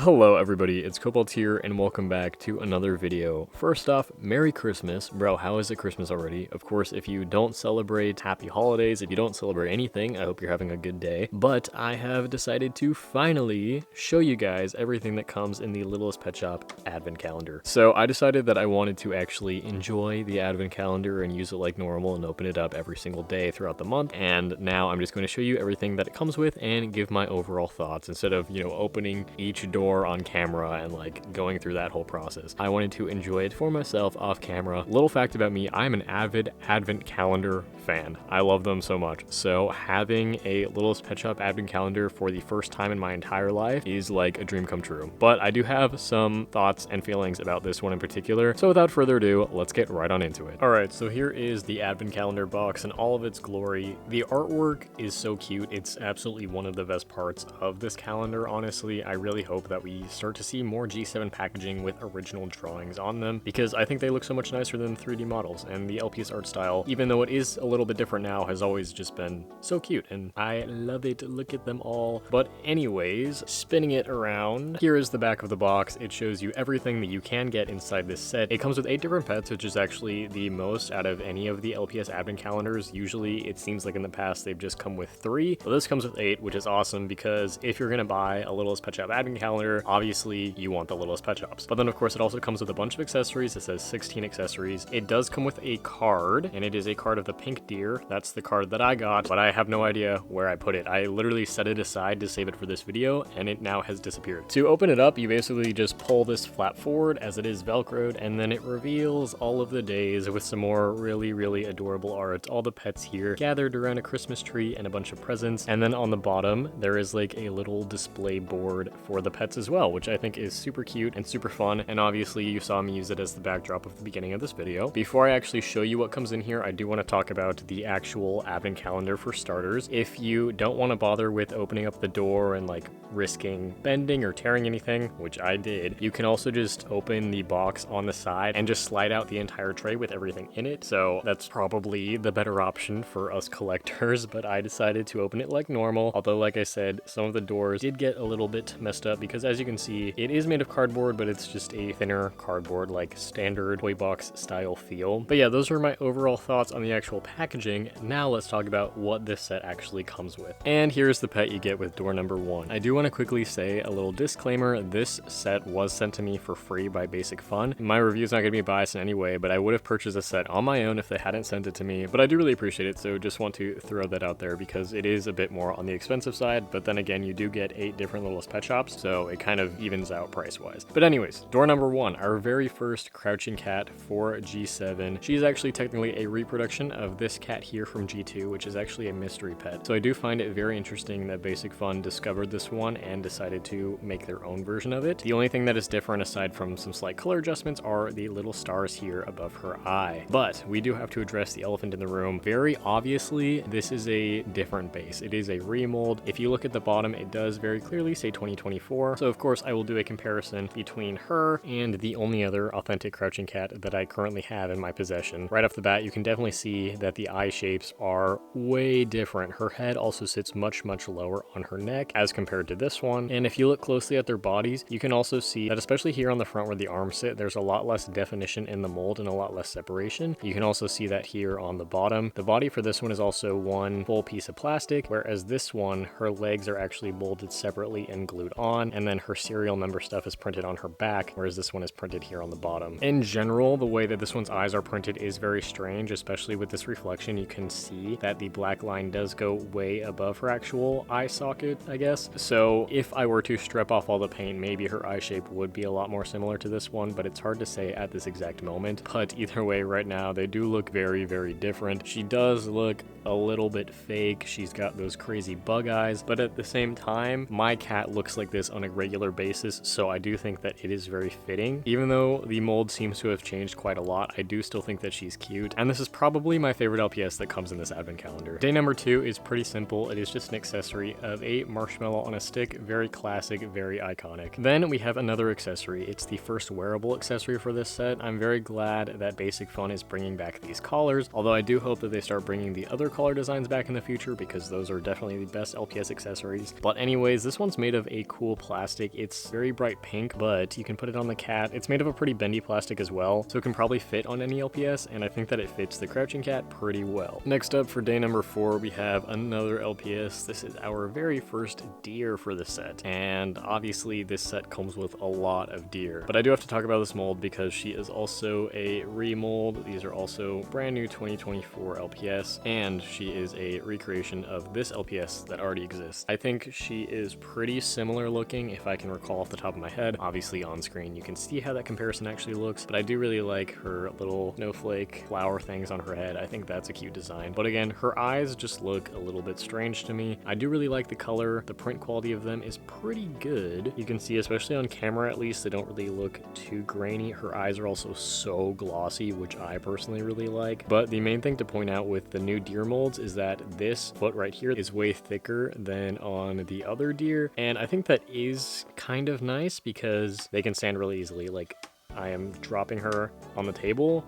Hello everybody, it's Cobalt here and welcome back to another video. First off, Merry Christmas. Bro, how is it Christmas already? Of course, if you don't celebrate, happy holidays. If you don't celebrate anything, I hope you're having a good day. But I have decided to finally show you guys everything that comes in the Littlest Pet Shop advent calendar. So I decided that I wanted to actually enjoy the advent calendar and use it like normal and open it up every single day throughout the month. And now I'm just going to show you everything that it comes with and give my overall thoughts instead of, opening each door on camera and like going through that whole process. I wanted to enjoy it for myself off camera. Little fact about me, I'm an avid advent calendar fan. I love them so much. So having a Littlest Pet Shop advent calendar for the first time in my entire life is like a dream come true. But I do have some thoughts and feelings about this one in particular. So without further ado, let's get right on into it. All right, so here is the advent calendar box in all of its glory. The artwork is so cute. It's absolutely one of the best parts of this calendar, honestly. I really hope that we start to see more G7 packaging with original drawings on them because I think they look so much nicer than 3D models, and the LPS art style, even though it is a little bit different now, has always just been so cute and I love it. Look at them all. But anyways, spinning it around, here is the back of the box. It shows you everything that you can get inside this set. It comes with 8 different pets, which is actually the most out of any of the LPS advent calendars. Usually it seems like in the past they've just come with 3, but this comes with 8, which is awesome because if you're gonna buy a Littlest Pet Shop advent calendar, obviously you want the Littlest Pet Shops. But then of course it also comes with a bunch of accessories. It says 16 accessories. It does come with a card, and it is a card of the pink deer. That's the card that I got, but I have no idea where I put it. I literally set it aside to save it for this video, and it now has disappeared. To open it up, you basically just pull this flap forward as it is velcroed, and then it reveals all of the days with some more really adorable art. All the pets here gathered around a Christmas tree and a bunch of presents. And then on the bottom, there is like a little display board for the pets as well, which I think is super cute and super fun. And obviously you saw me use it as the backdrop of the beginning of this video. Before I actually show you what comes in here, I do want to talk about the actual advent calendar for starters. If you don't want to bother with opening up the door and like risking bending or tearing anything, which I did, you can also just open the box on the side and just slide out the entire tray with everything in it. So that's probably the better option for us collectors, but I decided to open it like normal. Although, like I said, some of the doors did get a little bit messed up because as you can see, it is made of cardboard, but it's just a thinner cardboard, like standard toy box style feel. But yeah, those are my overall thoughts on the actual packaging. Now let's talk about what this set actually comes with. And here's the pet you get with door number 1. I do want to quickly say a little disclaimer. This set was sent to me for free by BasicFun. My review is not going to be biased in any way, but I would have purchased a set on my own if they hadn't sent it to me. But I do really appreciate it, so just want to throw that out there because it is a bit more on the expensive side. But then again, you do get 8 different Littlest Pet Shops, so it kind of evens out price-wise. But anyways, door number 1, our very first crouching cat for G7. She's actually technically a reproduction of this cat here from G2, which is actually a mystery pet. So I do find it very interesting that BasicFun discovered this one and decided to make their own version of it. The only thing that is different aside from some slight color adjustments are the little stars here above her eye. But we do have to address the elephant in the room. Very obviously, this is a different base. It is a remold. If you look at the bottom, it does very clearly say 2024. So of course I will do a comparison between her and the only other authentic crouching cat that I currently have in my possession. Right off the bat, you can definitely see that the eye shapes are way different. Her head also sits much lower on her neck as compared to this one. And if you look closely at their bodies, you can also see that especially here on the front where the arms sit, there's a lot less definition in the mold and a lot less separation. You can also see that here on the bottom. The body for this one is also one full piece of plastic, whereas this one, her legs are actually molded separately and glued on, and then her serial number stuff is printed on her back, whereas this one is printed here on the bottom. In general, the way that this one's eyes are printed is very strange, especially with this reflection. You can see that the black line does go way above her actual eye socket, I guess. So if I were to strip off all the paint, maybe her eye shape would be a lot more similar to this one, but it's hard to say at this exact moment. But either way, right now, they do look very different. She does look a little bit fake. She's got those crazy bug eyes, but at the same time, my cat looks like this on a regular basis, so I do think that it is very fitting. Even though the mold seems to have changed quite a lot, I do still think that she's cute, and this is probably my favorite LPS that comes in this advent calendar. Day number 2 is pretty simple. It is just an accessory of a marshmallow on a stick. Very classic, very iconic. Then we have another accessory. It's the first wearable accessory for this set. I'm very glad that BasicFun is bringing back these collars, although I do hope that they start bringing the other collar designs back in the future because those are definitely the best LPS accessories. But anyways, this one's made of a cool plastic plastic. It's very bright pink, but you can put it on the cat. It's made of a pretty bendy plastic as well, so it can probably fit on any LPS, and I think that it fits the crouching cat pretty well. Next up, for day number 4, we have another LPS. This is our very first deer for the set, and obviously this set comes with a lot of deer, but I do have to talk about this mold because she is also a remold. These are also brand new 2024 LPS, and she is a recreation of this LPS that already exists. I think she is pretty similar looking, if I can recall off the top of my head. Obviously on screen you can see how that comparison actually looks, but I do really like her little snowflake flower things on her head. I think that's a cute design, but again, her eyes just look a little bit strange to me. I do really like the color. The print quality of them is pretty good. You can see, especially on camera at least, they don't really look too grainy. Her eyes are also so glossy, which I personally really like. But the main thing to point out with the new deer molds is that this foot right here is way thicker than on the other deer, and I think that is kind of nice because they can stand really easily. Like, I am dropping her on the table.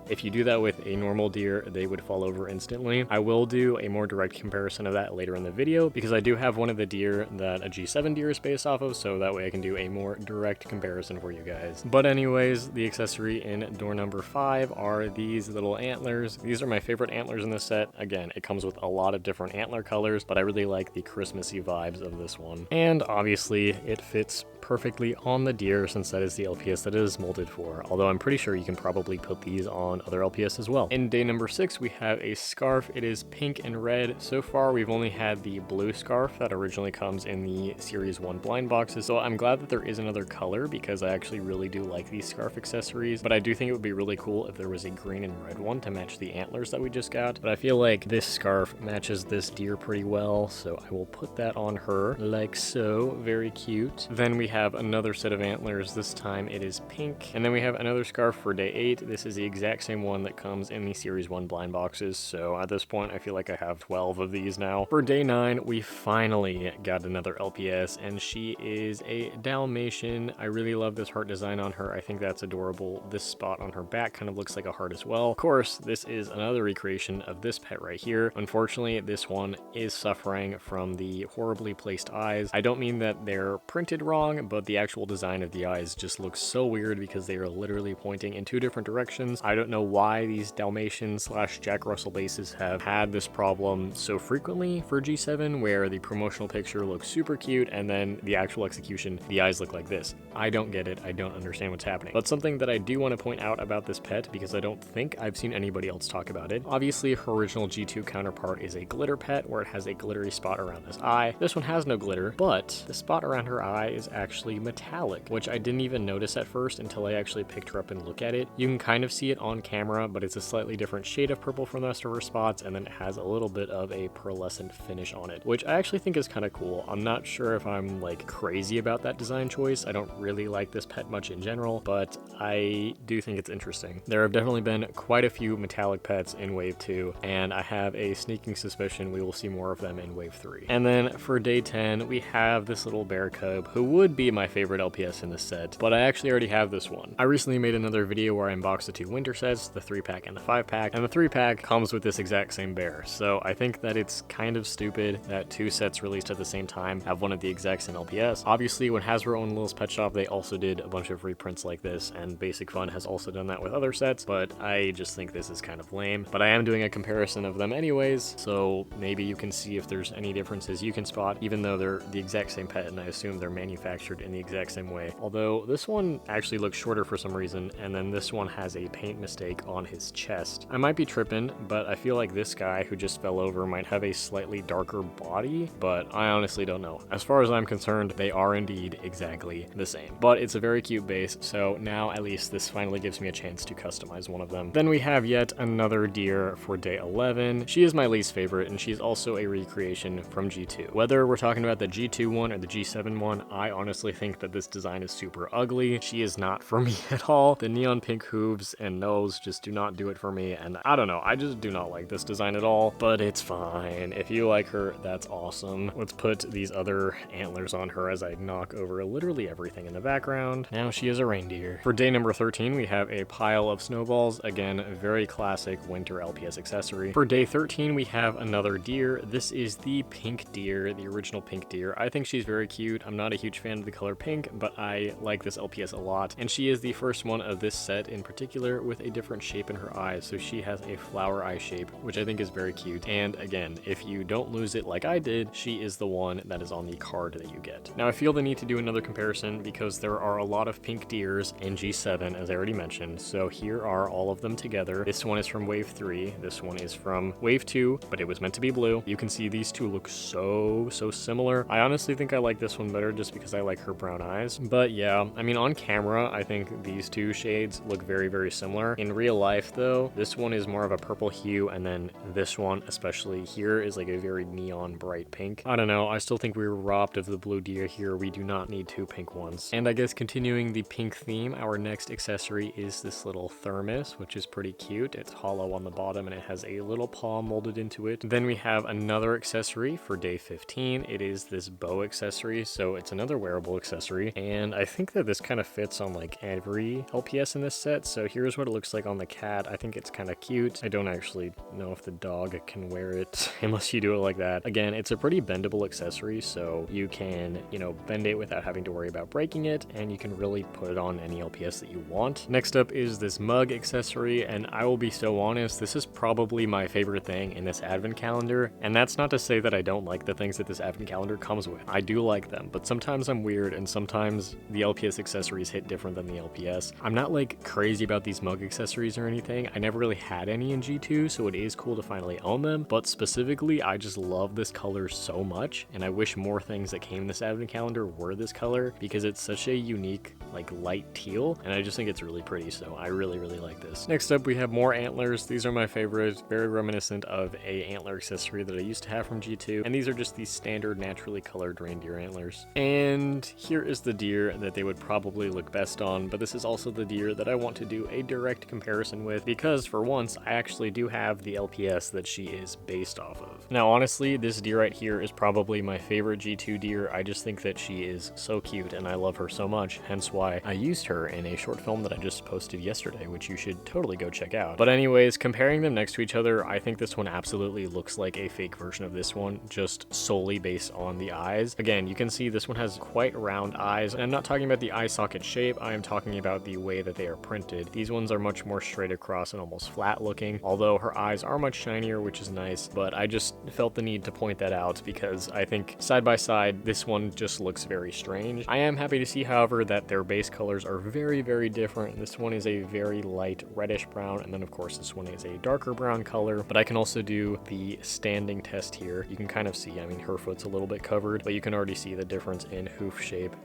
If you do that with a normal deer, they would fall over instantly. I will do a more direct comparison of that later in the video because I do have one of the deer that a G7 deer is based off of, so that way I can do a more direct comparison for you guys. But anyways, the accessory in door number 5 are these little antlers. These are my favorite antlers in this set. Again, it comes with a lot of different antler colors, but I really like the Christmassy vibes of this one. And obviously, it fits perfectly on the deer since that is the LPS that it is molded for, although I'm pretty sure you can probably put these on other LPS as well. In day number 6, we have a scarf. It is pink and red. So far, we've only had the blue scarf that originally comes in the Series 1 blind boxes, so I'm glad that there is another color because I actually really do like these scarf accessories, but I do think it would be really cool if there was a green and red one to match the antlers that we just got. But I feel like this scarf matches this deer pretty well, so I will put that on her like so. Very cute. Then we have another set of antlers. This time it is pink, and then we have another scarf for day 8. This is the exact same one that comes in the Series 1 blind boxes, so at this point I feel like I have 12 of these now. For day 9, we finally got another LPS, and she is a Dalmatian. I really love this heart design on her. I think that's adorable. This spot on her back kind of looks like a heart as well. Of course, this is another recreation of this pet right here. Unfortunately, this one is suffering from the horribly placed eyes. I don't mean that they're printed wrong, but the actual design of the eyes just looks so weird because they are literally pointing in 2 different directions. I don't know why these Dalmatian / Jack Russell bases have had this problem so frequently for G7, where the promotional picture looks super cute and then the actual execution, the eyes look like this. I don't get it. I don't understand what's happening. But something that I do want to point out about this pet, because I don't think I've seen anybody else talk about it, obviously her original G2 counterpart is a glitter pet where it has a glittery spot around this eye. This one has no glitter, but the spot around her eye is actually metallic, which I didn't even notice at first until I actually picked her up and look at it. You can kind of see it on camera, but it's a slightly different shade of purple from the rest of her spots, and then it has a little bit of a pearlescent finish on it, which I actually think is kind of cool. I'm not sure if I'm like crazy about that design choice. I don't really like this pet much in general, but I do think it's interesting. There have definitely been quite a few metallic pets in Wave 2, and I have a sneaking suspicion we will see more of them in Wave 3. And then for day 10, we have this little bear cub who would be my favorite LPS in this set, but I actually already have this one. I recently made another video where I unboxed the 2 winter sets, the 3-pack and the 5-pack, and the 3-pack comes with this exact same bear. So I think that it's kind of stupid that 2 sets released at the same time have one of the exact same LPS. Obviously, when Hasbro owned Littlest Pet Shop, they also did a bunch of reprints like this, and BasicFun has also done that with other sets, but I just think this is kind of lame. But I am doing a comparison of them anyways, so maybe you can see if there's any differences you can spot, even though they're the exact same pet, and I assume they're manufactured in the exact same way. Although this one actually looks shorter for some reason, and then this one has a paint mistake on his chest. I might be tripping, but I feel like this guy who just fell over might have a slightly darker body, but I honestly don't know. As far as I'm concerned, they are indeed exactly the same. But it's a very cute base, so now at least this finally gives me a chance to customize one of them. Then we have yet another deer for day 11. She is my least favorite, and she's also a recreation from G2. Whether we're talking about the G2 one or the G7 one, I honestly think that this design is super ugly. She is not for me at all. The neon pink hooves and nose symbols just do not do it for me, and I don't know, I just do not like this design at all, but it's fine. If you like her, that's awesome. Let's put these other antlers on her as I knock over literally everything in the background. Now she is a reindeer. For day number 13, we have a pile of snowballs. Again, a very classic winter LPS accessory. For day 13, we have another deer. This is the pink deer, the original pink deer. I think she's very cute. I'm not a huge fan of the color pink, but I like this LPS a lot. And she is the first one of this set in particular with a different shape in her eyes. So she has a flower eye shape, which I think is very cute. And again, if you don't lose it like I did, she is the one that is on the card that you get. Now I feel the need to do another comparison because there are a lot of pink deers in G7, as I already mentioned. So here are all of them together. This one is from wave 3. This one is from wave 2, but it was meant to be blue. You can see these two look so similar. I honestly think I like this one better just because I like her brown eyes. But yeah, I mean, on camera, I think these two shades look very similar. In real life though, this one is more of a purple hue, and then this one, especially here, is like a very neon bright pink. I don't know, I still think we were robbed of the blue deer here. We do not need two pink ones. And I guess continuing the pink theme, our next accessory is this little thermos, which is pretty cute. It's hollow on the bottom and it has a little paw molded into it. Then we have another accessory for day 15. It is this bow accessory, so it's another wearable accessory, and I think that this kind of fits on like every LPS in this set. So here's what it looks like on the cat. I think it's kind of cute. I don't actually know if the dog can wear it unless you do it like that. Again, it's a pretty bendable accessory, so you can, you know, bend it without having to worry about breaking it, and you can really put it on any LPS that you want. Next up is this mug accessory, and I will be so honest, this is probably my favorite thing in this advent calendar, and that's not to say that I don't like the things that this advent calendar comes with. I do like them, but sometimes I'm weird, and sometimes the LPS accessories hit different than the LPS. I'm not like crazy about these mug accessories or anything. I never really had any in G2, so it is cool to finally own them, but specifically, I just love this color so much, and I wish more things that came in this advent calendar were this color, because it's such a unique, like, light teal, and I just think it's really pretty, so I really like this. Next up, we have more antlers. These are my favorites, very reminiscent of a antler accessory that I used to have from G2, and these are just these standard naturally colored reindeer antlers. And here is the deer that they would probably look best on, but this is also the deer that I want to do a direct comparison with, because for once, I actually do have the LPS that she is based off of. Now, honestly, this deer right here is probably my favorite G2 deer. I just think that she is so cute, and I love her so much, hence why I used her in a short film that I just posted yesterday, which you should totally go check out. But anyways, comparing them next to each other, I think this one absolutely looks like a fake version of this one, just solely based on the eyes. Again, you can see this one has quite round eyes, and I'm not talking about the eye socket shape, I am talking about the way that they are printed. These ones are much more straight across and almost flat looking, although her eyes are much shinier, which is nice, but I just felt the need to point that out because I think side by side, this one just looks very strange. I am happy to see, however, that their base colors are very different. This one is a very light reddish brown, and then of course this one is a darker brown color, but I can also do the standing test here. You can kind of see, I mean, her foot's a little bit covered, but you can already see the difference in hoof shape.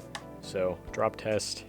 So drop test,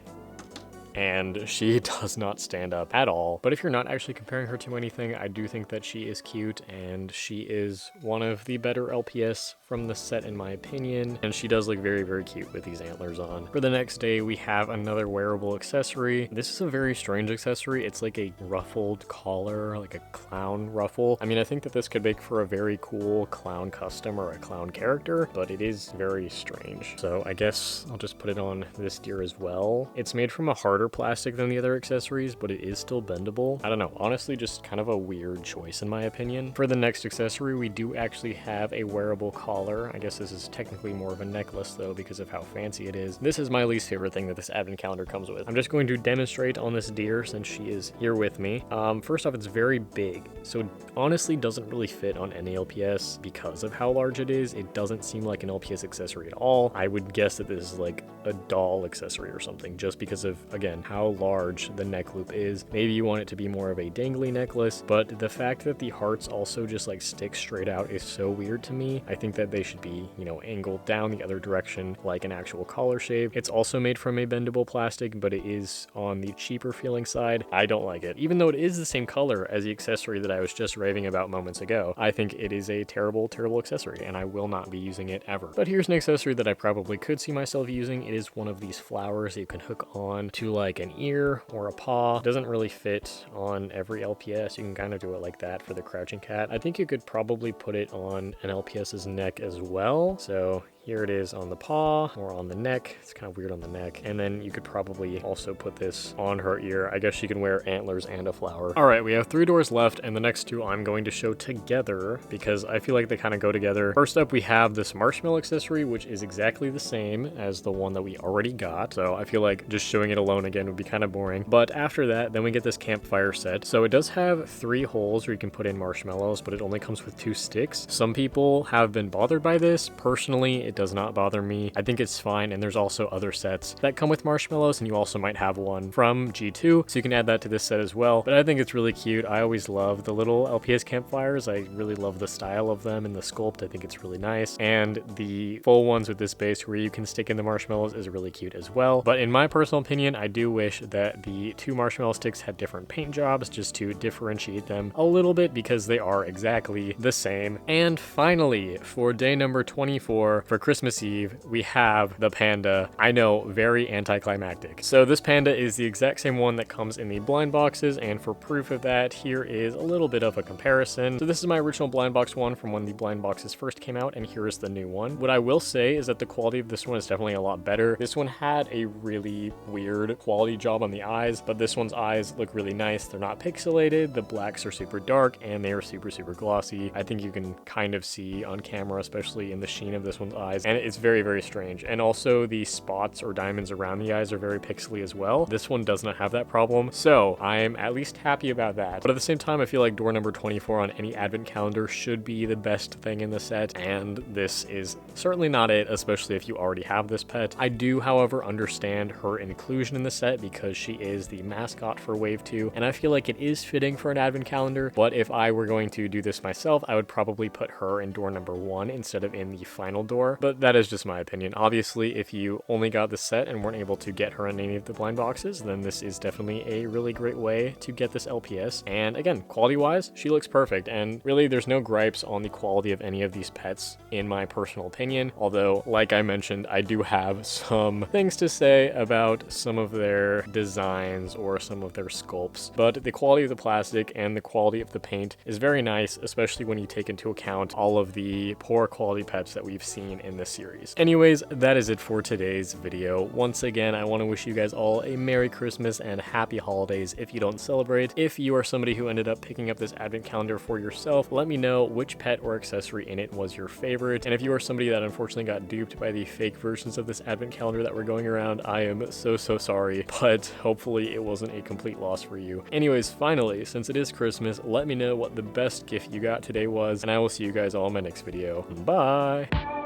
and she does not stand up at all. But if you're not actually comparing her to anything, I do think that she is cute, and she is one of the better LPS from the set in my opinion, and she does look very cute with these antlers on. For the next day, we have another wearable accessory. This is a very strange accessory. It's like a ruffled collar, like a clown ruffle. I mean, I think that this could make for a very cool clown custom or a clown character, but it is very strange. So I guess I'll just put it on this deer as well. It's made from a harder plastic than the other accessories, but it is still bendable. I don't know, honestly, just kind of a weird choice in my opinion. For the next accessory, we do actually have a wearable collar. I guess this is technically more of a necklace though because of how fancy it is. This is my least favorite thing that this advent calendar comes with. I'm just going to demonstrate on this deer since she is here with me. First off, it's very big, so honestly doesn't really fit on any LPS because of how large it is. It doesn't seem like an LPS accessory at all. I would guess that this is like a doll accessory or something just because of, again, how large the neck loop is. Maybe you want it to be more of a dangly necklace, but the fact that the hearts also just like stick straight out is so weird to me. I think that they should be, you know, angled down the other direction like an actual collar shape. It's also made from a bendable plastic, but it is on the cheaper feeling side. I don't like it. Even though it is the same color as the accessory that I was just raving about moments ago, I think it is a terrible accessory, and I will not be using it ever. But here's an accessory that I probably could see myself using. It is one of these flowers that you can hook on to like an ear or a paw. It doesn't really fit on every LPS. You can kind of do it like that for the crouching cat. I think you could probably put it on an LPS's neck as well. So here it is on the paw or on the neck. It's kind of weird on the neck. And then you could probably also put this on her ear. I guess she can wear antlers and a flower. All right, we have 3 doors left, and the next 2 I'm going to show together because I feel like they kind of go together. First up, we have this marshmallow accessory, which is exactly the same as the one that we already got. So I feel like just showing it alone again would be kind of boring. But after that, then we get this campfire set. So it does have 3 holes where you can put in marshmallows, but it only comes with 2 sticks. Some people have been bothered by this. Personally, it does not bother me. I think it's fine, and there's also other sets that come with marshmallows, and you also might have one from G2, so you can add that to this set as well. But I think it's really cute. I always love the little LPS campfires. I really love the style of them and the sculpt. I think it's really nice. And the full ones with this base where you can stick in the marshmallows is really cute as well. But in my personal opinion, I do wish that the 2 marshmallow sticks had different paint jobs just to differentiate them a little bit because they are exactly the same. And finally, for day number 24, for Christmas Eve, we have the Panda. I know, very anticlimactic. So this Panda is the exact same one that comes in the blind boxes, and for proof of that, here is a little bit of a comparison. So this is my original blind box one from when the blind boxes first came out, and here is the new one. What I will say is that the quality of this one is definitely a lot better. This one had a really weird quality job on the eyes, but this one's eyes look really nice. They're not pixelated, the blacks are super dark, and they are super glossy. I think you can kind of see on camera, especially in the sheen of this one's eyes, and it's very strange. And also the spots or diamonds around the eyes are very pixely as well. This one does not have that problem, so I'm at least happy about that. But at the same time, I feel like door number 24 on any advent calendar should be the best thing in the set, and this is certainly not it, especially if you already have this pet. I do, however, understand her inclusion in the set because she is the mascot for Wave 2, and I feel like it is fitting for an advent calendar, but if I were going to do this myself, I would probably put her in door number 1 instead of in the final door. But that is just my opinion. Obviously, if you only got the set and weren't able to get her in any of the blind boxes, then this is definitely a really great way to get this LPS. And again, quality-wise, she looks perfect, and really there's no gripes on the quality of any of these pets in my personal opinion, although, like I mentioned, I do have some things to say about some of their designs or some of their sculpts. But the quality of the plastic and the quality of the paint is very nice, especially when you take into account all of the poor quality pets that we've seen in this series. Anyways, that is it for today's video. Once again, I want to wish you guys all a Merry Christmas and Happy Holidays if you don't celebrate. If you are somebody who ended up picking up this advent calendar for yourself, let me know which pet or accessory in it was your favorite. And if you are somebody that unfortunately got duped by the fake versions of this advent calendar that were going around, I am so sorry, but hopefully it wasn't a complete loss for you. Anyways, finally, since it is Christmas, let me know what the best gift you got today was, and I will see you guys all in my next video. Bye!